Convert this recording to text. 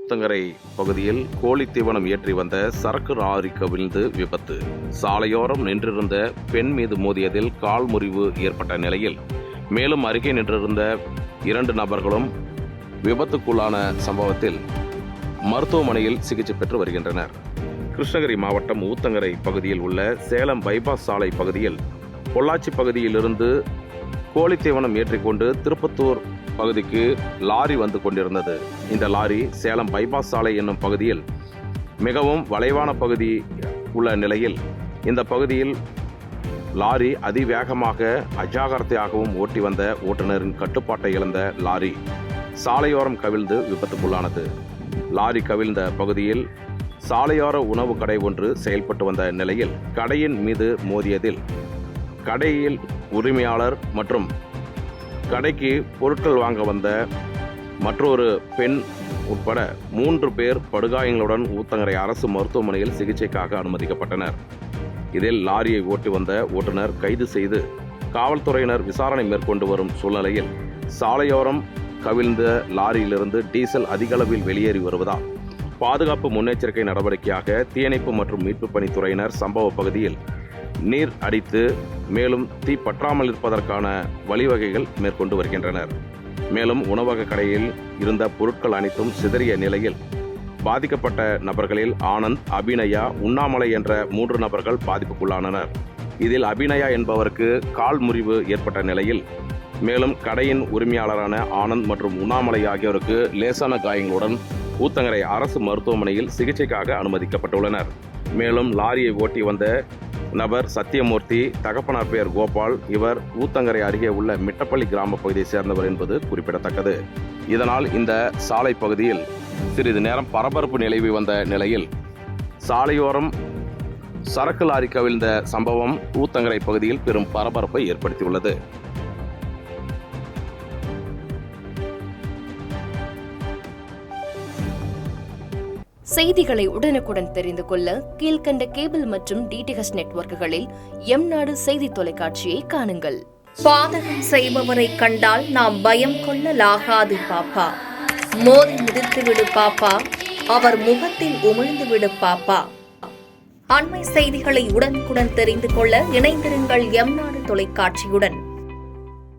ஊத்தங்கரை பகுதியில் கோழி தீவனம் ஏற்றி வந்த சரக்கு லாரி கவிழ்ந்து விபத்து. சாலையோரம் நின்றிருந்த பெண் மீது மோதியதில் கால் முறிவு ஏற்பட்ட நிலையில் மேலும் அருகே நின்றிருந்த 2 நபர்களும் விபத்துக்குள்ளான சம்பவத்தில் மருத்துவமனையில் சிகிச்சை பெற்று வருகின்றனர். கிருஷ்ணகிரி மாவட்டம் ஊத்தங்கரை பகுதியில் உள்ள சேலம் பைபாஸ் சாலை பகுதியில் பொள்ளாச்சி பகுதியிலிருந்து கோழி தீவனம் ஏற்றிக்கொண்டு திருப்பத்தூர் பகுதிக்கு லாரி வந்து கொண்டிருந்தது. இந்த லாரி சேலம் பைபாஸ் சாலை என்னும் பகுதியில் மிகவும் வளைவான பகுதி உள்ள நிலையில் இந்த பகுதியில் லாரி அதிவேகமாக அஜாக்கிரதையாகவும் ஓட்டி வந்த ஓட்டுநரின் கட்டுப்பாட்டை இழந்த லாரி சாலையோரம் கவிழ்ந்து விபத்துக்குள்ளானது. லாரி கவிழ்ந்த பகுதியில் சாலையோர உணவு கடை ஒன்று செயல்பட்டு வந்த நிலையில் கடையின் மீது மோதியதில் கடையில் உரிமையாளர் மற்றும் கடைக்கு பொருட்கள் வாங்க வந்த மற்றொரு பெண் உட்பட 3 பேர் படுகாயங்களுடன் ஊத்தங்கரை அரசு மருத்துவமனையில் சிகிச்சைக்காக அனுமதிக்கப்பட்டனர். இதில் லாரியை ஓட்டி வந்த ஓட்டுநர் கைது செய்து காவல்துறையினர் விசாரணை மேற்கொண்டு வரும் சூழ்நிலையில் சாலையோரம் கவிழ்ந்த லாரியிலிருந்து டீசல் அதிக அளவில் வெளியேறி வருவதால் பாதுகாப்பு முன்னெச்சரிக்கை நடவடிக்கையாக தீயணைப்பு மற்றும் மீட்புப் பணித்துறையினர் சம்பவ பகுதியில் நீர் அடித்து மேலும் தீ பற்றாமல் இருப்பதற்கான வழிவகைகள் மேற்கொண்டு வருகின்றனர். மேலும் உணவக கடையில் இருந்த பொருட்கள் அனைத்தும் சிதறிய நிலையில் பாதிக்கப்பட்ட நபர்களில் ஆனந்த், அபிநயா, உண்ணாமலை என்ற 3 நபர்கள் பாதிப்புக்குள்ளானனர். இதில் அபிநயா என்பவருக்கு கால் முறிவு ஏற்பட்ட நிலையில் மேலும் கடையின் உரிமையாளரான ஆனந்த் மற்றும் உண்ணாமலை ஆகியோருக்கு லேசான காயங்களுடன் ஊத்தங்கரை அரசு மருத்துவமனையில் சிகிச்சைக்காக அனுமதிக்கப்பட்டுள்ளனர். மேலும் லாரியை ஓட்டி வந்த நபர் சத்தியமூர்த்தி, தகப்பனார் பெயர் கோபால். இவர் ஊத்தங்கரை அருகே உள்ள மிட்டப்பள்ளி கிராம பகுதியை சேர்ந்தவர் என்பது குறிப்பிடத்தக்கது. இதனால் இந்த சாலை பகுதியில் சிறிது நேரம் பரபரப்பு நிலவி வந்த நிலையில் சாலையோரம் சரக்கு லாரி கவிழ்ந்த சம்பவம் ஊத்தங்கரை பகுதியில் பெரும் பரபரப்பை ஏற்படுத்தியுள்ளது. செய்திகளை உடனுக்குடன் தெரிந்து கொள்ள கீழ்கண்ட கேபிள் மற்றும் டிடிஎச் நெட்வொர்க்குகளில் எம்நாடு செய்தி தொலைக்காட்சியை காணுங்கள். பாதகம் செய்பவரை கண்டால் நாம் பயம் கொள்ளலாகாது பாப்பா. மோதி மிதித்துவிடு பாப்பா, அவர் முகத்தில் உமிழ்ந்துவிடு பாப்பா. அண்மை செய்திகளை உடனுக்குடன் தெரிந்து கொள்ள இணைந்திருங்கள் எம்நாடு தொலைக்காட்சியுடன்.